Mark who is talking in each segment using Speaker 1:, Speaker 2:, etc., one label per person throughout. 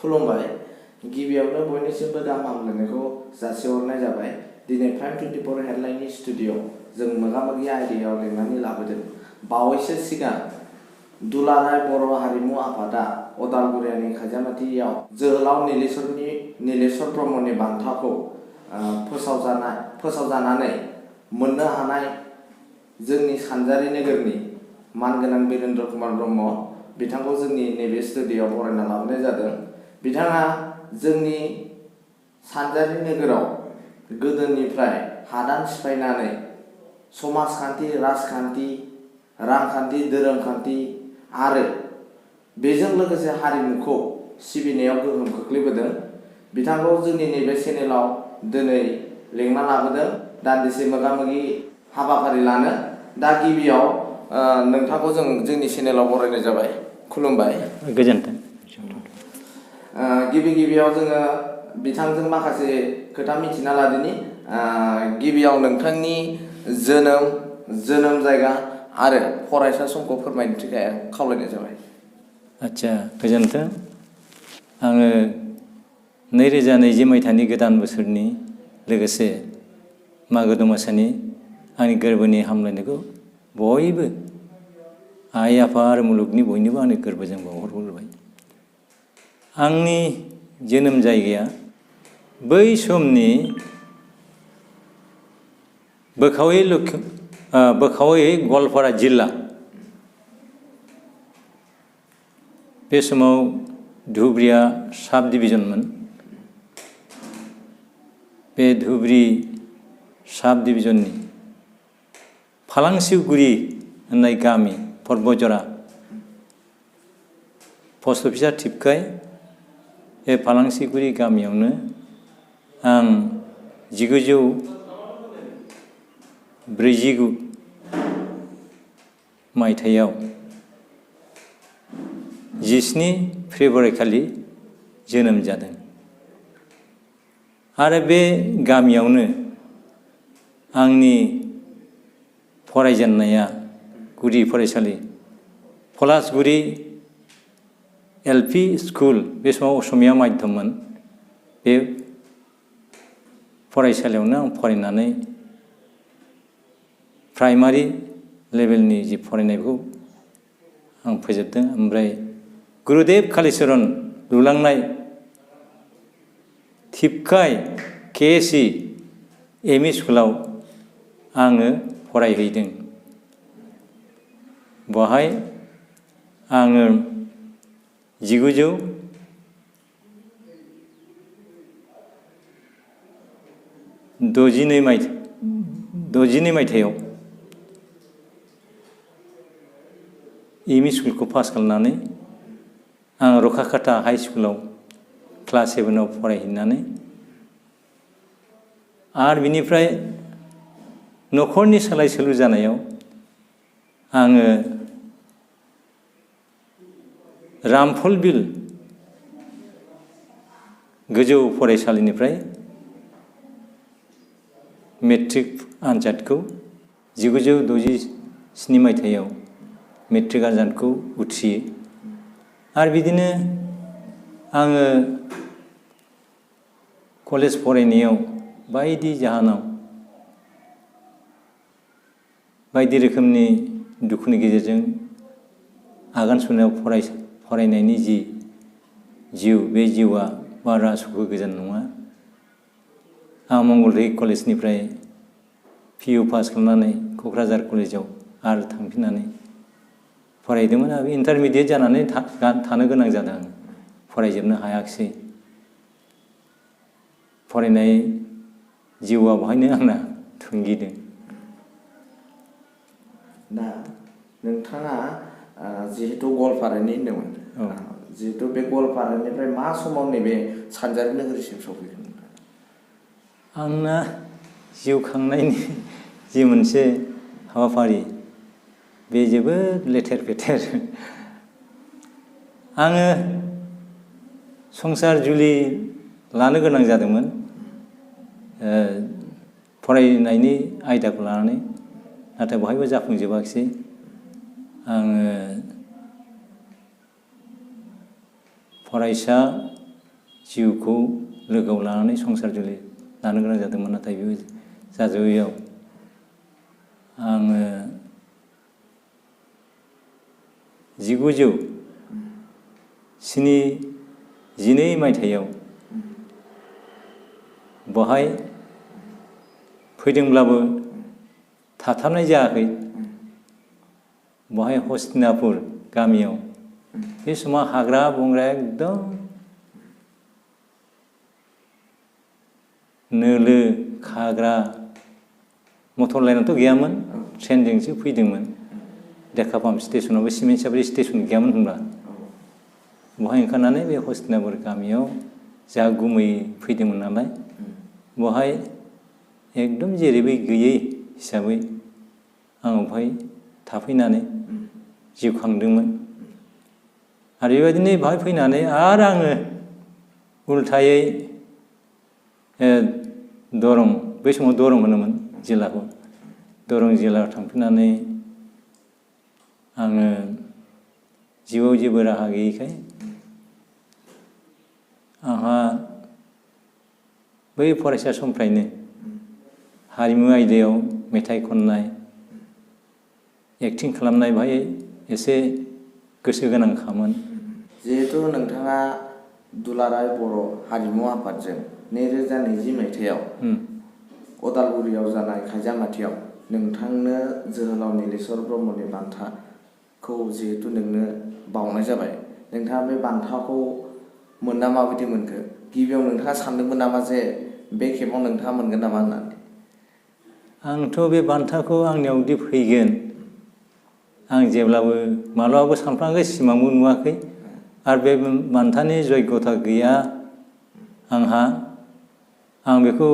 Speaker 1: खुलुमबाय गिबियावनो बयनिसिमबो गाहाम हामलायनायखौ जासिहरनाय जाबाय। दिनै प्राइम 24 हेडलाइननि स्टुडिअ जों मोगा-मोगि आयदायाव लिंनानै लाबोदों। बावैसो सिगां दुलाराय बर' हारिमु आफादा अदालगुरिनि खाजामाथियाव जोहोलाव नीलेश्वर ब्रह्मनि बान्थाखौ फोसावजानानै मोननो हानाय जोंनि सानजारि नोगोरनि मानगोनां बिरेन्द्र कुमार ब्रह्म बिथांखौ जोंनि नैबे स्टुडिअआव बरायना लाबोनाय जादों। बिथाङा जोंनि सानजारि नोगोराव गोदोनिफ्राय हादान सिफायनानै समाजखान्थि, राजखान्थि, रांखान्थि, धोरोमखान्थि आरो बेजों लोगोसे हारिमुखौ सिबिनायाव गोहोम खोख्लैबोदों। बिथांखौ जोंनि नैबे चेनेलाव दिनै लेंना लाबोदों दान्दिसे मोगा-मोगि हाबाफारि लानो। दा गिबियाव नोंथांखौ जोंनि चेनेलाव बरायनाय जाबाय। खुलुमबाय।
Speaker 2: गोजोन्थों।
Speaker 1: गिबियाव जोङो बिथांजों माखासे खोथा मिथिना लादिनि। गिबियाव नोंथांनि जोनोम जायगा आरो फरायसा समखौ फोरमायनो थाखाय खावलायनाय जाबाय।
Speaker 2: आच्छा, गोजोन्थों। आङो 2020 मायथाइनि गोदान बोसोरनि लोगोसे मागो दमासिनि आंनि गोरबोनि हामलायनायखौ बयबो आइ आफा आरो मुलुगनि बयनोबो आंनि गोरबोजों बावहरग्रोबाय। आंनि जोनोम जायगाया बै समनि बोखावै गवालपारा जिल्ला। बे समाव धुब्रिया साब डिभिजनमोन। बे धुब्रि साब डिभिजननि फालांसिगुरि होननाय गामि पर्बतजरा पस्ट अफिसा थिपकाय। बे फालांसिगुरि गामियावनो आं 1949 मायथाइयाव 17 फेब्रुवारि खालि जोनोम जादों आरो बे गामियावनो आंनि फरायजेननाया गुदि फरायसालि पलासगुरि एलपि स्कुल, बे समाव असमिया माध्यममोन। बे फरायसालियावनो आं फरायनानै प्राइमारि लेभेलनि जि फरायनायखौ आं फोजोबदों। ओमफ्राय गुरुदेब कालिचरन लुलांनाय थिपकाय केएसि एमइ स्कुलाव आङो फरायहैदों। बहाय आङो 1962 मायथाइयाव एमइ स्कुलखौ पास खालामनानै आं रकाखाटा हाइ स्कुलाव क्लास 7आव फरायहैनानै आरो बिनिफ्राय न'खरनि सोलाय सोलु जानायाव आङो रामफलबिल गोजौ फरायसालिनिफ्राय मेट्रिक आनजादखौ 1967 मायथाइयाव मेट्रिक आनजादखौ उथ्रियो। आरो बिदिनो आङो कलेज फरायनायाव बायदि जाहोनाव बायदि रोखोमनि दुखुनि गेजेरजों आगान सुरनायाव फरायनायनि जि जिउ, बे जिउआ बारा सुखु गोजोन नङा। आं मंगलदै कलेजनिफ्राय पिइउ पास खालामनानै क'क्राझार कलेजाव आरो थांफिननानै फरायदोंमोन आरो इन्टारमिडियेट जानानै थानो गोनां जादों। आं फरायजोबनो हायाखिसै। फरायनाय जिउआ बहायनो आंना थुंगिदों।
Speaker 1: दा नोंथाङा जिहेतु गवालपारानि होनदोंमोन, जिहेतु बे गवालपारानिफ्राय मा समाव नैबे सानजारि नोगोरसिम सफैदों?
Speaker 2: आंना जिउ खांनायनि जि मोनसे हाबाफारि, बे जोबोद लेथेर फेथेर। आङो संसार जुलि लानो गोनां जादोंमोन फरायनायनि आयदाखौ लानानै, नाथाय बहायबो जाफुंजोबाखिसै। आङो फरायसा जिउखौ लोगोआव लानानै संसार जुलि लानो गोनां जादोंमोन। नाथाय बे जाजोबैयाव आङो 1972 मायथाइयाव बहाय फैदोंब्लाबो थाथारनाय जायाखै। बहाय हस्तिनापुर गामियाव बे समाव हाग्रा बंग्राया एकदम नोलो खाग्रा, मटर लाइनाथ' गैयामोन, ट्रेनजोंसो फैदोंमोन। डेकापाम स्टेसनावबो सिमेन्ट सापरि स्टेसन गैयामोन होनबा। बहाय ओंखारनानै बे हस्तिनापुर गामियाव जा गुमै फैदोंमोन नालाय, बहाय एकदम जेरैबो गैयै हिसाबै आं बहाय थाफैनानै जिउ खांदोंमोन। आरो बेबायदिनो बाहाय फैनानै आरो आङो उल्थायै दरं, बै समाव दरं होनोमोन जिल्लाखौ, दरं जिल्लायाव थांफिननानै आङो जिउआव जेबो राहा गैयैखाय आंहा बै फरायसा समनिफ्रायनो हारिमु आयदायाव मेथाइ खननाय, एक्टिं खालामनाय बाहाय एसे गोसो गोनांखामोन।
Speaker 1: जिहेतु नोंथाङा दुलाराय बर' हारिमु आफादजों 2020 मायथाइयाव अदालगुरियाव जानाय खायजामाथियाव नोंथांनो जोहोलाव नीलेश्वर ब्रह्मनि बान्थाखौ जिहेतु नोंनो बावनाय जाबाय, नोंथाङा बे बान्थाखौ मोनना माबायदि मोनखो? गिबियाव नोंथाङा सानदोंमोन नामा जे बे खेबाव नोंथाङा मोनगोन नामा होननानै?
Speaker 2: आंथ' बे बान्थाखौ आंनियावदि फैगोन आं जेब्लाबो माब्लाबाबो सानफ्लाङाखै, सिमांबो नुवाखै। आरो बे बान्थानि जग्यता गैया आंहा। आं बेखौ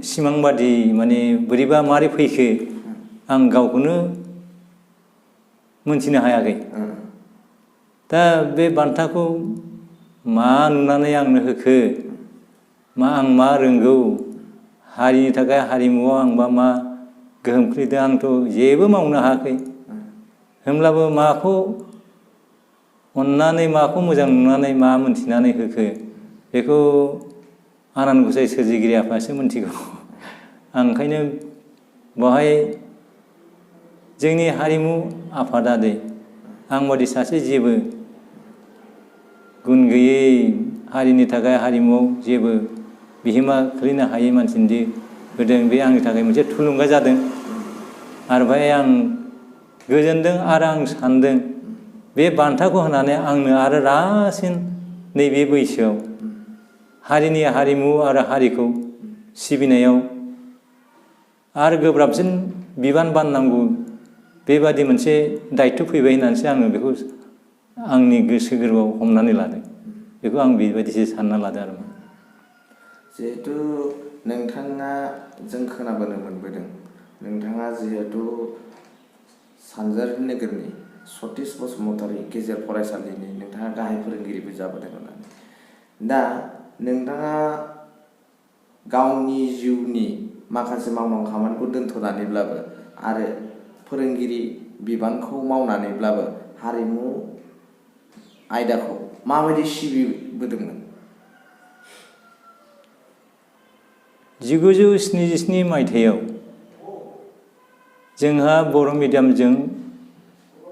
Speaker 2: सिमां बादि माने बोरैबा मारै फैखो आं गावखौनो मोनथिनो हायाखै। दा बे बान्थाखौ मा नुनानै आंनो होखो, आं मा रोंगौ, हारिनि थाखाय हारिमुआव आंबा मा गोहोम खोलैदों, आंथ' जेबो मावनो हायाखै। होमब्लाबो माखौ अननानै, माखौ मोजां नुनानै, मा मोनथिनानै होखो बेखौ आनान गसाइ सोरजिगिरि आफायासो मोनथिगौ। आं ओंखायनो बहाय जोंनि हारिमु आफादा दे आंबादि सासे जेबो गुन गैयै, हारिनि थाखाय हारिमुआव जेबो बिहोमा खोलैनो हायै मानसिनोदि होदों, बे आंनि थाखाय मोनसे थुलुंगा जादों। आरो बेहाय आं गोजोनदों आरो आं सानदों बे बान्थाखौ होनानै आंनो आरो रासिन नैबे बैसोआव हारिनि हारिमु आरो हारिखौ सिबिनायाव आरो गोब्राबसिन बिबान बाननांगौ, बेबादि मोनसे दायित्व फैबाय होननानैसो आङो बेखौ आंनि गोसो गोरबोआव हमनानै लादों। बेखौ आं बेबायदिसो सानना लादों आरो।
Speaker 1: जिहेतु नोंथाङा, जों खोनाबोनो मोनबोदों, नोंथाङा जिहेतु सानजारि नोगोरनि सतिश बसुमतारी गेजेर फरायसालिनि नोंथाङा गाहाय फोरोंगिरिबो जाबोदों होननानै। दा नोंथाङा गावनि जिउनि माखासे मावनांगौ खामानिखौ दोनथ'नानैब्लाबो आरो फोरोंगिरि बिबानखौ मावनानैब्लाबो हारिमु आयदाखौ माबायदि सिबिबोदोंमोन?
Speaker 2: 1977 मायथाइयाव जोंहा बर' मिडियामजों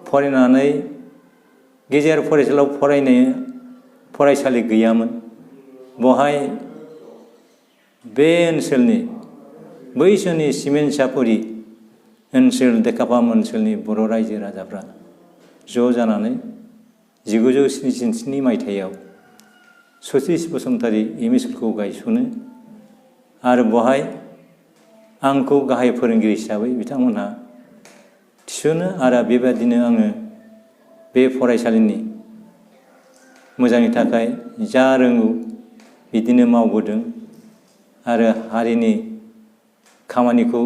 Speaker 2: फरायनानै गेजेर फरायसालियाव फरायनो फरायसालि गैयामोन। बहाय बे ओनसोलनि बै समनि सिमेन्ट सापरि ओनसोल, डेकापाम ओनसोलनि बर' रायजो राजाफ्रा ज' जानानै 1977 मायथाइयाव सतिश बसुमतारी एम.इ. स्कुलखौ गायसनो। आरो बहाय आंखौ गाहाय फोरोंगिरि हिसाबै बिथांमोनहा थिसनो। आरो बेबादिनो आङो बे फरायसालिनि मोजांनि थाखाय जा रोंगौ बिदिनो मावबोदों। आरो हारिनि खामानिखौ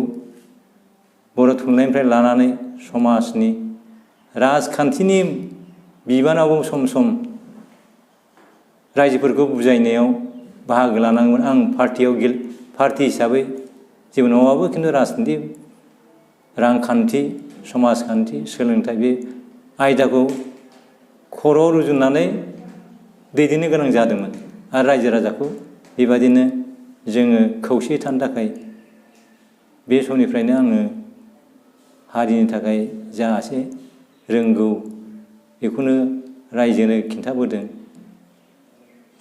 Speaker 2: बर' थुनलाइनिफ्राय लानानै समाजनि, राजखान्थिनि बिबानावबो सम सम रायजोफोरखौ बुजायनायाव बाहागो लानांगौमोन। आं पार्टि हिसाबै जेबो नङाबाबो, खिन्थु राजखान्थि, रांखान्थि, समाजखान्थि, सोलोंथाइ बे आयदाखौ खर'आव रुजुननानै दैदेननो गोनां जादोंमोन। आरो रायजो राजाखौ बेबादिनो जोङो खौसेयै थानो थाखाय बे समनिफ्रायनो आङो हारिनि थाखाय जा एसे रोंगौ बेखौनो रायजोनो खिन्थाबोदों।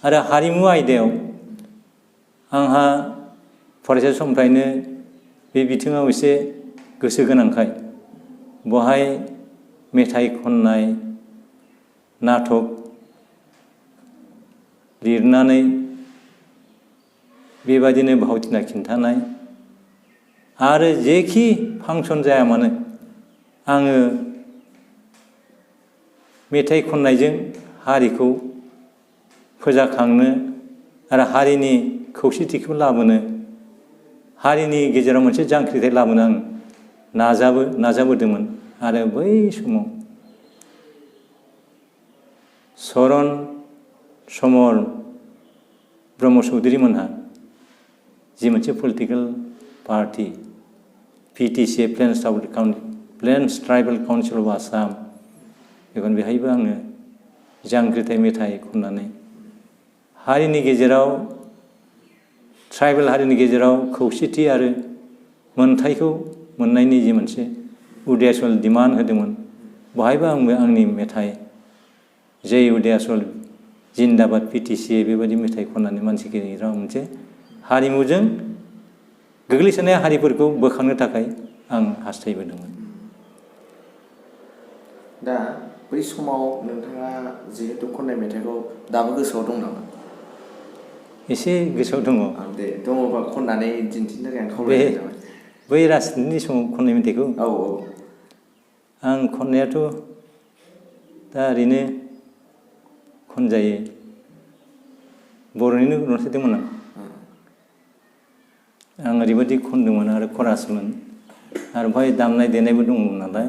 Speaker 2: आरो हारिमु आयदायाव आंहा फरायसा समनिफ्रायनो बे बिथिङाव एसे गोसो गोनांखाय बहाय मेथाइ खननाय, नाटक लिरनानै बेबादिनो भावथिना खिन्थानाय आरो जेखि फांसन जाया मानो आङो मेथाइ खननायजों हारिखौ फोजाखांनो आरो हारिनि खौसेथिखौ लाबोनो, हारिनि गेजेराव मोनसे जांख्रिथाय लाबोनो आं नाजाबोदोंमोन। आरो बै समाव चरन समर ब्रह्म चौधुरिमोनहा जि मोनसे political party PTCA plains tribal council of Assam बेहायबो आङो जांख्रिथाय मेथाइ खननानै हारिनि गेजेराव ट्राइबेल हारिनि गेजेराव खौसेथि आरो मोनथायखौ मोननायनि जि मोनसे उदयासल डिमान्ड होदोंमोन बहायबो आंबो आंनि मेथाइ जय उदयासल जिन्दाबाद PTCA बेबायदि मेथाइ खननानै मानसिनि गेजेराव मोनसे हारिमुजों गोग्लैसोनाय हारिफोरखौ बोखांनो थाखाय आं हास्थायबोदोंमोन।
Speaker 1: दा बै समाव नोंथाङा जिहेतु खननाय मेथाइखौ दाबो गोसोआव दं नामा?
Speaker 2: एसे गोसोआव दङ।
Speaker 1: दे दङबा खननानै दिन्थिनो थाखाय आं खावलायनाय जाबाय।
Speaker 2: बै राजनितिनि समाव खननाय मेथाइखौ?
Speaker 1: औ
Speaker 2: आं खननायाथ' दा ओरैनो खनजायो। बर'निनो रनसायदोंमोन आं ओरैबायदि खनदोंमोन आरो खरासमोन आरो ओमफ्राय दामनाय देनायबो दंमोन नालाय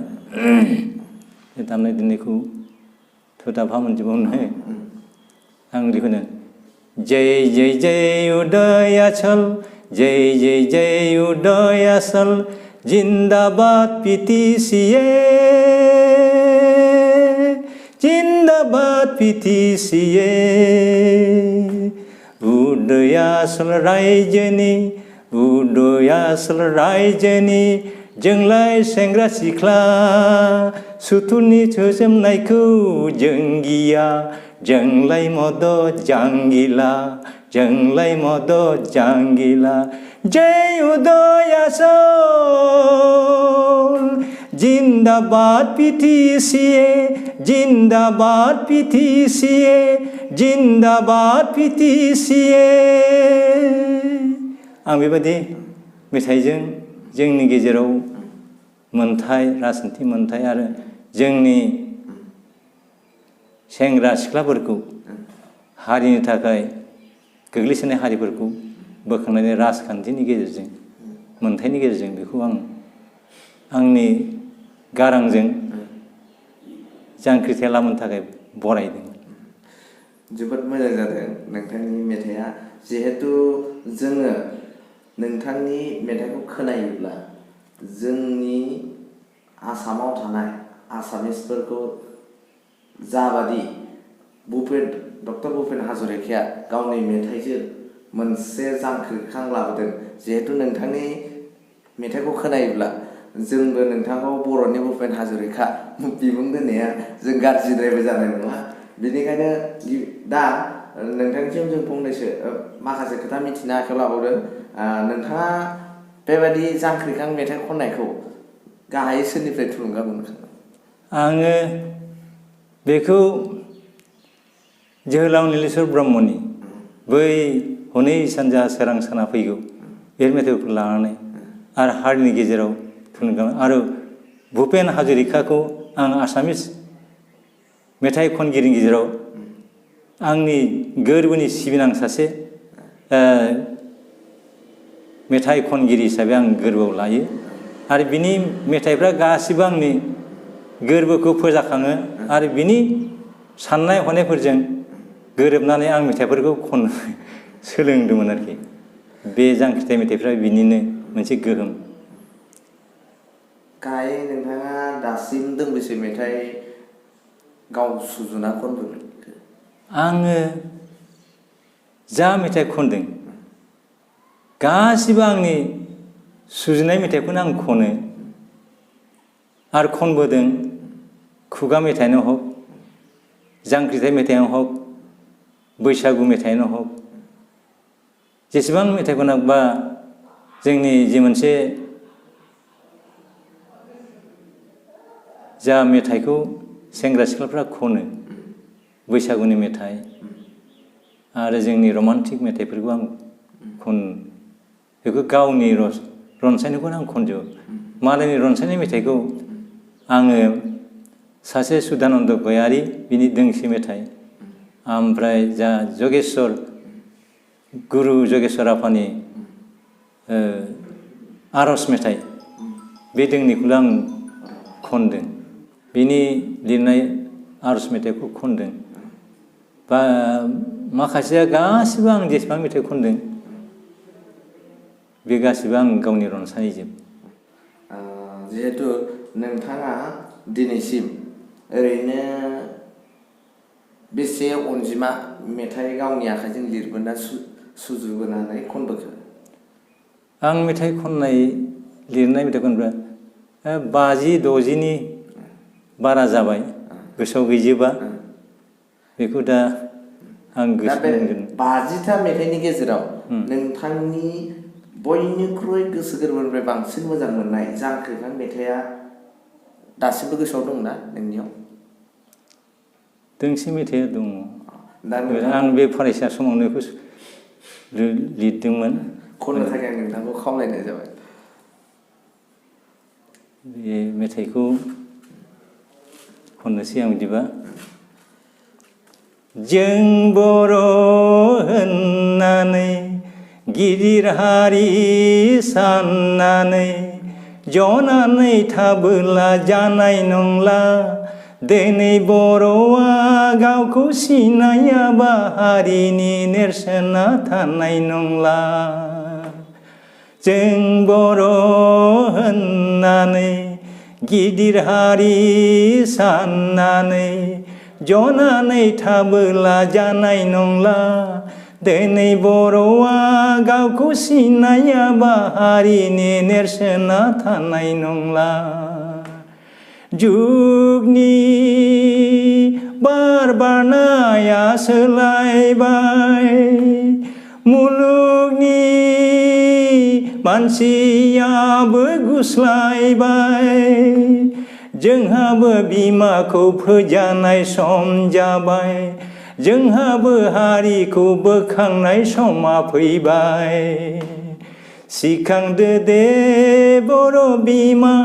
Speaker 2: बे दामनाय देनायखौथ' दाफा मोनजोबावनो आं ओरैखौनो जय जय जय उदयाचल जय जय जय उदयाचल जिन्दाबाद PTCA जिन्दाबाद PTCA उदयाचल रायजोनि जोंलाय सेंग्रा सिख्ला सुथुरनि सोजोमनायखौ जों गिया जोंलाय मदद जांगिला जय उदयाचल जिन्दाबाद PTCA जिन्दाबाद PTCA आं बेबायदि मेथाइजों जोंनि गेजेराव मोनथाय राजनिति मोनथाय आरो जोंनि सेंग्रा सिख्लाफोरखौ हारिनि थाखाय गोग्लैसोनाय हारिफोरखौ बोखांनायनि राजखान्थिनि गेजेरजों मोनथायनि गेजेरजों बेखौ आं आंनि गारांजों जांख्रिथाय लाबोनो थाखाय बरायदों।
Speaker 1: जोबोद मोजां जादों नोंथांनि मेथाइआ। जिहेतु जोङो नोंथांनि मेथाइखौ खोनायोब्ला जोंनि आसामाव थानाय आसामिसफोरखौ जाबादि डक्टर भुपेन हाजरिकाया गावनि मेथाइजों मोनसे जांख्रिखां लाबोदों, जिहेतु नोंथांनि मेथाइखौ खोनायोब्ला जोंबो नोंथांखौ बर'नि भुपेन हाजरिका बिमुं दोननाया जों गाज्रिद्रायबो जानाय नङा। बेनिखायनो दा नोंथांनिसिम जों फंनैसो माखासे खोथा मिथिनो आखायाव लाबावदों। नोंथाङा बेबायदि जांख्रिखां मेथाइ खननायखौ गाहायै सोरनिफ्राय थुलुंगा मोनखो?
Speaker 2: आङो बेखौ जोहोलाव नीलेश्वर ब्रह्मनि बै हनै सानजा सोरां साना फैगौ बे मेथाइखौ लानानै आरो हारिनि गेजेराव थुलुंगा आरो भुपेन हाजरिकाखौ आं आसामिस मेथाइ खनगिरिनि गेजेराव आंनि गोरबोनि सिबिनां सासे मेथाइ खनगिरि हिसाबै आं गोरबोआव लायो आरो बिनि मेथाइफ्रा गासिबो आंनि गोरबोखौ फोजाखाङो आरो बिनि साननाय हनायफोरजों गोरोबनानै आं मेथाइफोरखौ खननो सोलोंदोंमोन आरोखि। बे जांख्रिथाय मेथाइफ्रा बिनिनो मोनसे गोहोम।
Speaker 1: गाहायै नोंथाङा दासिम दोंबेसे मेथाइ गाव सुजुना खनबोखो?
Speaker 2: आङो जा मेथाइ खनदों गासिबो आंनि सुजुनाय मेथाइखौनो आं खनो आरो खनबोदों खुगा मेथाइयानो हक जांख्रिथाय मेथाइयानो हक बैसागु मेथाइयानो हक जेसेबां मेथाइ खनो बा जोंनि जे मोनसे जा मेथाइखौ सेंग्रा सिख्लाफ्रा खनो बैसागुनि मेथाइ आरो जोंनि रमान्टिक मेथाइफोरखौ आं खनो बेखौ गावनि रनसायनायखौनो आं खनजोबो मालायनि रनसायनाय मेथाइखौ आङो सासे सुदानन्द गयारी बिनि दोंसे मेथाइ ओमफ्राय जा जगेश्वर गुरु जगेश्वर आफानि आरज मेथाइ बे दोंनैखौल' आं खनदों बिनि लिरनाय आरज मेथाइखौ खनदों बा माखासेया गासिबो आं जेसेबां मेथाइ खनदों बे गासिबो आं गावनि रनसायजोब
Speaker 1: जिहेतु नोंथाङा दिनैसिम ओरैनो बेसे अनजिमा मेथाइ गावनि आखाइजों लिरबोना सुजुबोनानै खनबोखो?
Speaker 2: आं मेथाइ खननाय लिरनाय मेथाइ खनग्रा 50-60नि बारा जाबाय गोसोआव गैजोबा बेखौ दा आं गोसोआव मोनगोन
Speaker 1: 50टा मेथाइनि गेजेराव नोंथांनि बयनिख्रुइ गोसो गोरबोनिफ्राय बांसिन मोजां मोननाय जांख्रिखां मेथाइया दासिमबो गोसोआव दंना नोंनियाव?
Speaker 2: दोंसे मेथाइया दङ आं बे फरायसा समावनो बेखौ लिरदोंमोन
Speaker 1: खननो थाखाय आं नोंथांखौ खावलायनाय जाबाय
Speaker 2: बे मेथाइखौ खननोसै आं बिदिबा जों बर' होननानै गिदिर हारि साननानै जनानै थाबोला जानाय नंला दिनै बर'आ गावखौ सिनायाबा हारिनि नेरसोना थानाय नंला जों बर' होननानै गिदिर हारि साननानै जनानै थाबोला जानाय नंला दिनै बर'आ गावखौ सिनायाबा हारिनि नेरसोना थानाय नंला जुगनि बार बारनाया सोलायबाय मुलुगनि मानसियाबो गुस्लायबाय जोंहाबो बिमाखौ फोजानाय सम जाबाय जोंहाबो हारिखौ बोखांनाय समा फैबाय सिखांदो दे बर' बिमा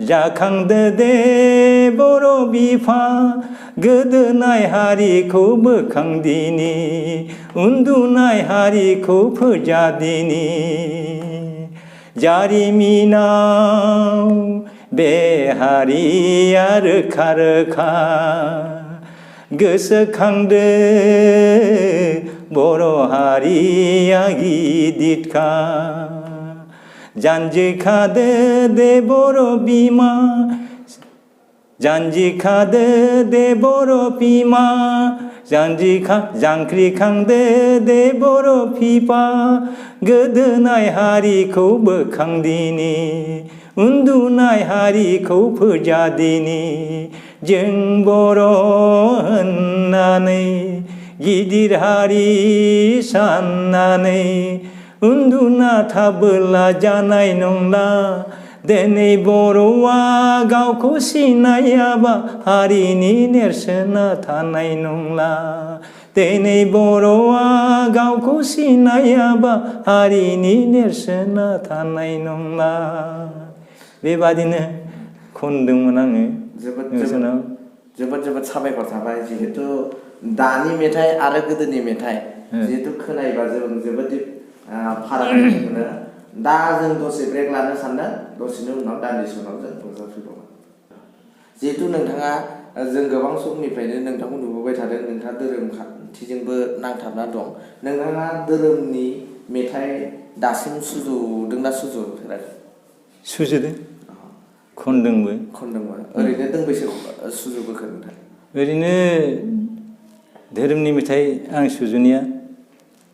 Speaker 2: जाखांदो दे बर' बिफा गोदोनाय हारिखौ बोखांदिनि उन्दुनाय हारिखौ फोजादिनि जारिमिनाव बे हारिया रोखा रोखा गोसोखांदो बर' हारिया गिदिरखा जानजि खादो दे बर' बिमा जानजि खादो दे बर' बिमा जांख्रिखांदो दे बर' बिफा गोदोनाय हारिखौ बोखांदिनि उन्दुनाय हारिखौ फोजादिनि जों बर' होननानै गिदिर हारि साननानै उन्दुना थाबोला जानाय नंला दिनै बर'आ गावखौ सिनायाबा हारिनि नेरसोना थानाय नंला दिनै बर'आ गावखौ सिनायाबा हारिनि नेरसोना थानाय नंला बेबादिनो खनदोंमोन आङो
Speaker 1: जोबोद साबायखर थाबाय जिहेतु दानि मेथाइ आरो गोदोनि मेथाइ जिहेतु खोनायोबा जों जोबोद फाराग मोनो दा जों दसे ब्रेक लानो सानदों दसेनि उनाव दान्दिसे उनाव जों नुजाफैबावगोन जिहेतु नोंथाङा जों गोबां समनिफ्रायनो नोंथांखौ नुबोबाय थादों नोंथाङा धोरोम खान्थिजोंबो नांथाबना दं नोंथाङा धोरोमनि मेथाइ दासिम सुजुदोंना सुजुफेराखै?
Speaker 2: सुजुदों खनदोंबो
Speaker 1: ओरैनो दोंबैसो सुजुबोखो नोंथां?
Speaker 2: ओरैनो धोरोमनि मेथाइ आं सुजुनाया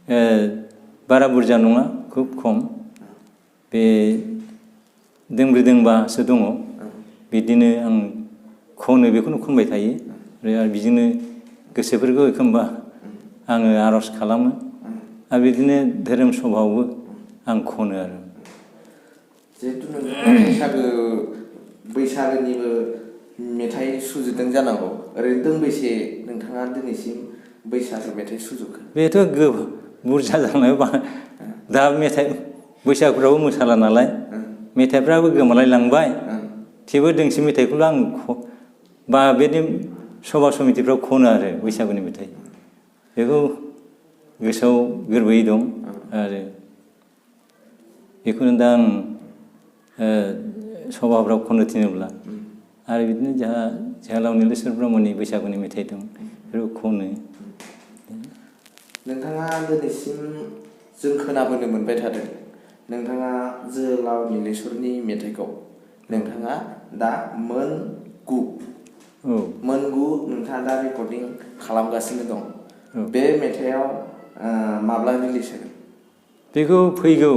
Speaker 2: बारा बुरजा नङा खुब खम बे दोंब्रै दोंबासो दङ बिदिनो आं खनो बेखौनो खनबाय थायो आरो बिदिनो गोसोफोरखौ एखनबा आङो आर'ज खालामो आरो बिदिनो धोरोम सभायावबो आं खनो आरो
Speaker 1: जिहेतु नोंथाङा बैसागोनिबो मेथाइ सुजुदों जानांगौ ओरैनो दोंबेसे नोंथाङा दिनैसिम बैसागो मेथाइ सुजुखो
Speaker 2: बेथ' बुरजा जानाय दा मेथाइ बैसागुफ्रावबो मोसाला नालाय मेथाइफ्राबो गोमालाय लांबाय थेवबो दोंसे मेथाइखौल' आं बा बेनि सभा समितिफ्राव खनो आरो बैसागुनि मेथाइ बेखौ गोसोआव गोरबोयै दं आरो बेखौनो दा आं सभाफ्राव खननो थिनोब्ला आरो बिदिनो जोहोलाव नीलेश्वर ब्रह्मनि बैसागुनि मेथाइ दं बेफोरखौ खनो
Speaker 1: नोंथाङा दिनैसिम जों खोनाबोनो मोनबाय थादों नोंथाङा जोहोलाव नीलेश्वरनि मेथाइखौ नोंथाङा दा मोन 9 नोंथाङा दा रेकर्डिं खालामगासिनो दं बे मेथाइआव माब्ला रिलिज होगोन
Speaker 2: बेखौ फैगौ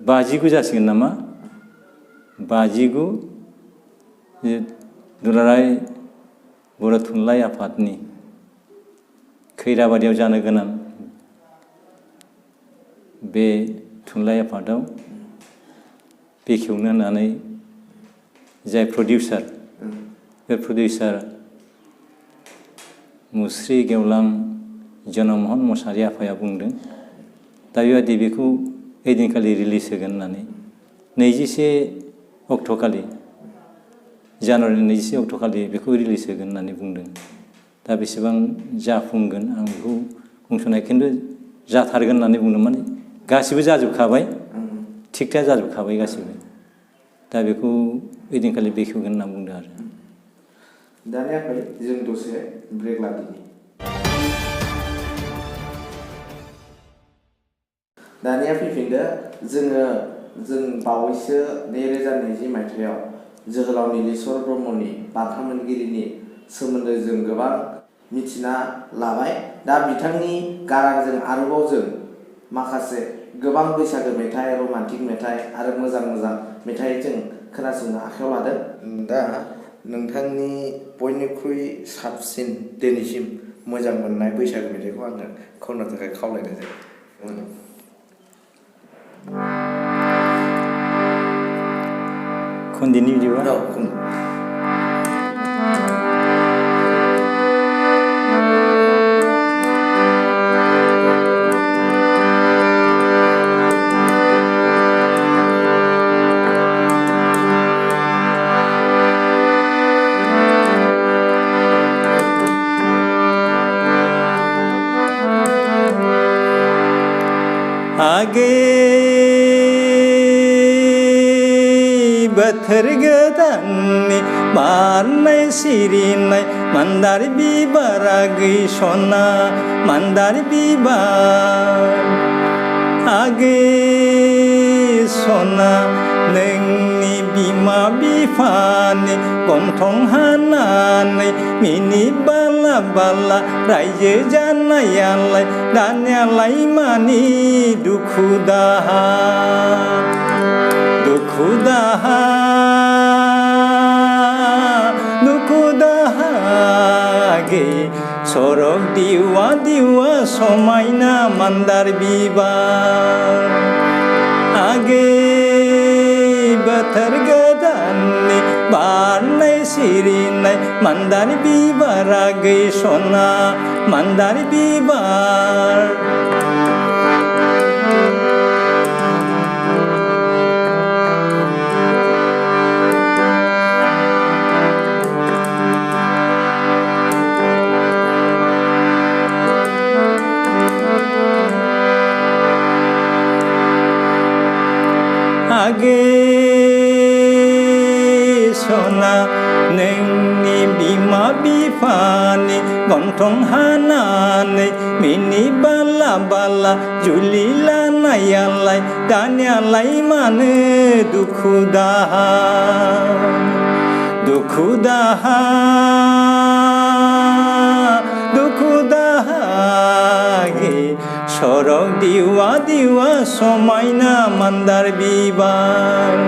Speaker 2: 59 जासिगोन नामा 59 दुलाराय बर' थुनलाइ आफादनि खैराबारियाव जानो गोनां बे थुनलाइ आफादाव बेखेवनो होननानै जाय प्रडिउसार बे प्रडिउसार मुस्रि गेवलां जनमहन मोसाहारि आफाया बुंदों दा बेबायदि बेखौ ओइदिनखालि रिलिज होगोन होननानै 21 अक्ट'खालि जानुवारिनि 21 अक्ट'खालि बेखौ रिलिज होगोन होननानै बुंदों दा बेसेबां जाफुंगोन आं बेखौ बुंस'नाय खिन्थु जाथारगोन होननानै बुंदों माने गासिबो जाजोबखाबाय थिग-थाक जाजोबखाबाय गासिबो दा बेखौ ओइदिनखालि बेखेवगोन होनना बुंदों आरो
Speaker 1: दानिया फै जों दसे ब्रेक लादिनि दानिया फैफिनदो जों बावैसो 2020 मायथाइयाव जोहोलाव नीलेश्वर ब्रह्मनि बान्था मोनगिरिनि सोमोन्दै जों गोबां मिथिना लाबाय दा बिथांनि गारांजों आरोबाव जों माखासे गोबां बैसागो मेथाइ रमान्टिक मेथाइ आरो मोजां मेथाइ जों खोनासंनो आखायाव लादों दा नोंथांनि बयनिख्रुइ साबसिन दिनैसिम मोजां मोननाय बैसागो मेथाइखौ आङो खननो थाखाय खावलायनाय जायो
Speaker 2: खनदिनि बिदिबा आगे बोथोर गोदाननि बारनाय सिरिनाय मान्दार बिबारा गैसना मान्दार बिबार आगे सना नोंनि बिमा बिफानि गन्थं हानानै मिनि बाला बाला रायजो जानायालाय दानियालाय मानि दुखु दाहा गे सरग दिवा दिवा समायना मान्दार बिबार आगे बोथोर गोदाननि बारनाय सिरिनाय मान्दार बिबारा गैसना मान्दार बिबार आगे सना नोंनि बिमा बिफानि गन्थं हानानै मिनि बाला बाला जुलि लानायालाय दानियालाय मानो दुखु दाहा सरग दिवा दिवा समायना मान्दार बिबार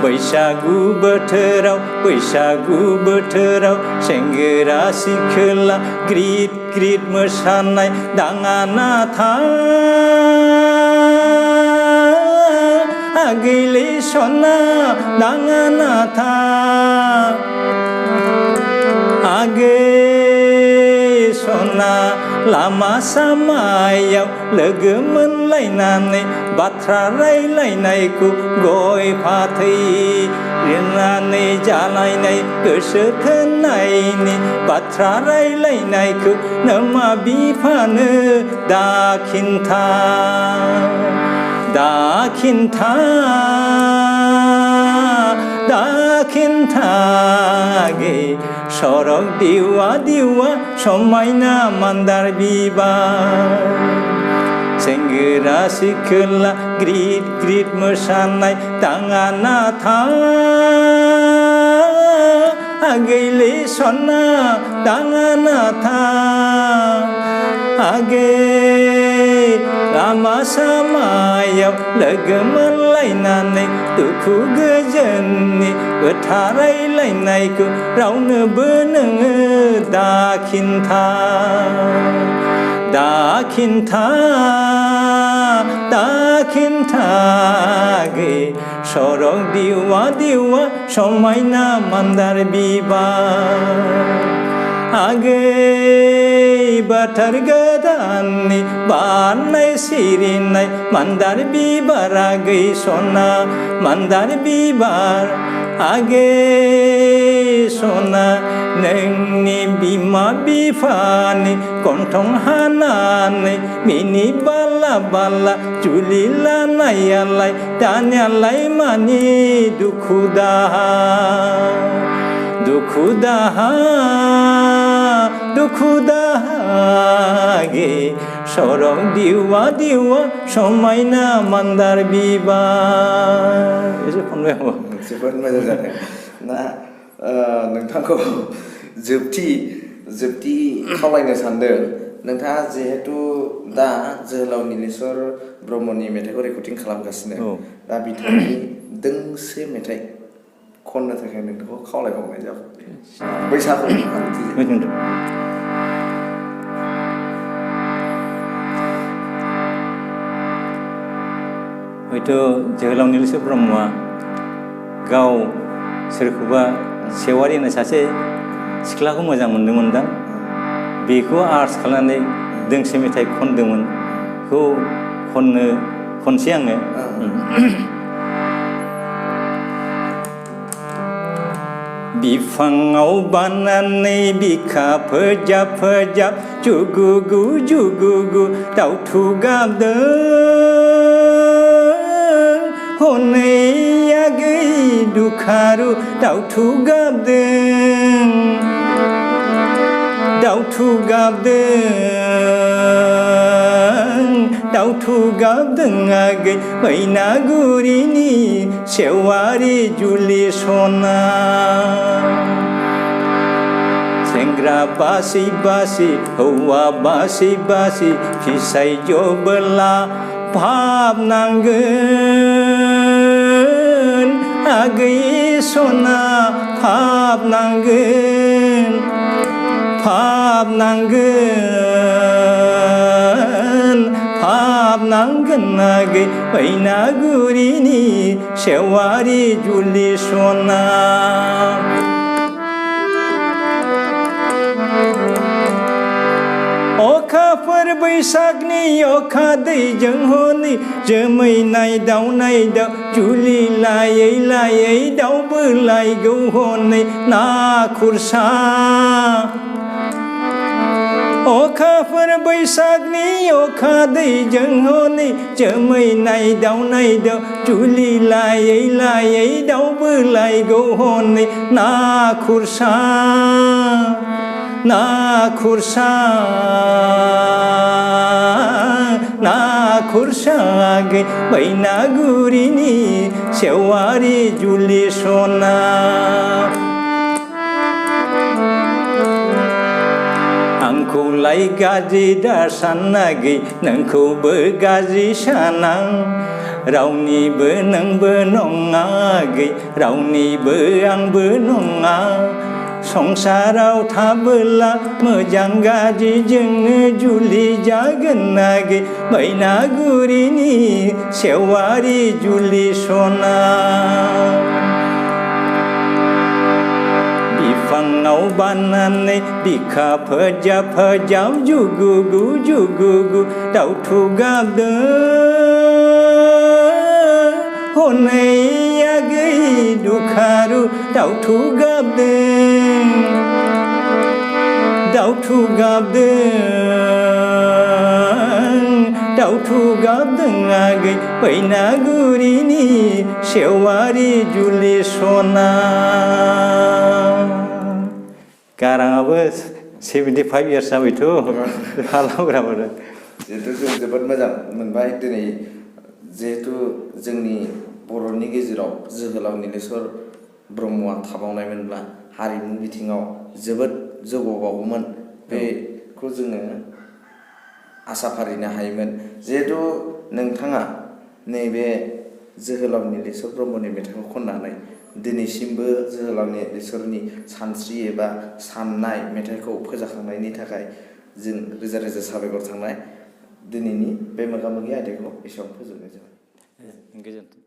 Speaker 2: बैसागु बोथोराव सेंग्रा सिख्ला ग्रिद ग्रिद मोसानाय दाङा नाथा आगैलै सना दाङा नाथा आगै सना लामा सामायाव लोगो मोनलायनानै बाथ्रा रायलायनायखौ गय फाथै लिरनानै जालायनाय गोसो थोनायनि बाथ्रा रायलायनायखौ नोमा बिफानो दा खिन्थागे सरग दिवा दिवा समायना मान्दार बिबार सेंग्रा सिख्ला ग्रिद ग्रिद मोसानाय दाङा नाथा आगैलै सना दाङा नाथा आगै लामा सामायाव लोगो मोनलायनानै दुखु गोजोननि खोथा रायलायनायखौ रावनोबो नोङो दा खिन्थागे सरग दिवा दिवा समायना मान्दार बिबार आगै बोथोर गोदाननि बारनाय सिरिनाय मान्दार बिबार आगै सना मान्दार बिबार आगै सना नोंनि बिमा बिफानि गन्थं हानानै मिनि बाला बाला जुलि लानायालाय दानियालाय मानि दुखु दाहागे सरग दिवा दिवा समायना मान्दार बिबार एसे खनबाय आं
Speaker 1: जोबोद मोजां जादों ना नोंथांखौ जोबथि खावलायनो सानदों नोंथाङा जिहेतु दा जोहोलाव नीलेश्वर ब्रह्मनि मेथाइखौ रेकर्डिं खालामगासिनो दा बिथांनि दोंसे मेथाइ खननो थाखाय नोंथांखौ खावलायबावनाय जाबाय बैसागु
Speaker 2: हयथ' जोहोलाव नीलेश्वर ब्रह्मआ गाव सोरखौबा सेवारि होननाय सासे सिख्लाखौ मोजां मोनदोंमोनदां बेखौ आर्ट्स खालामनानै दोंसे मेथाइ खनदोंमोन बेखौ खनसै आङो बिफाङाव बानानै बिखा फोजाब जुगुगु दाउथु गाबदों हनै आगै दुखारु दाउथु गाबदों आगै मैनागुरिनि सेवारि जुलि सना सेंग्रा बासि बासि हौवा बासि बासि फिसाइ जबोला भाब नांगोन आगै सना भाब नांगोन आगै मैनागुरिनि सेवारि जुलि सना अखाफोर बैसागनि अखा दैजों हनै जोमै नायदाव जुलि लायै दाउबो लायगौ हनै ना खुरसा अखाफोर बैसागनि अखा दैजों हनै जोमै नायदाव जुलि लायै दाउबो लायगौ हनै ना खुरसा आगै मैनागुरिनि सेवारि जुलि सना आं आंखौलाय गाज्रि दा सानाखै नोंखौबो गाज्रि साना रावनिबो नोंबो नङाखै रावनिबो आंबो नङा संसाराव थाबोला मोजां गाज्रि जोङो जुलि जागोन नागै मैनागुरिनि सेवारि जुलि सना बिफाङाव बानानै बिखा फोजाब जुगुगु दाउथु गाबदों हनै आगै दुखारु दाउथु गाबदों आगै मैनागुरिनि सेवारि जुलि सना गाराङाबो 75 इयार्स जाबायथ' हालावग्राफोर
Speaker 1: जिहेथु जों जोबोद मोजां मोनबाय दिनै जिहेतु जोंनि बर'नि गेजेराव जोहोलाव नीलेश्वर ब्रह्मआ थाबावनायमोनब्ला हारिमु बिथिङाव जोबोद जौगाबावगौमोन बेखौ जोङो आसा फारिनो हायोमोन जिहेतु नोंथाङा नैबे जोहोलाव नीलेश्वर ब्रह्मनि मेथाइखौ खननानै दिनैसिमबो जोहोलाव नीलेश्वरनि सानस्रि एबा साननाय मेथाइखौ फोजाखांनायनि थाखाय जों रोजा रोजा साबायखर थांनाय दिनैनि बे मोगा मोगि आयदाखौ एसेबां फोजोबनाय जाबाय।
Speaker 2: गोजोन्थों।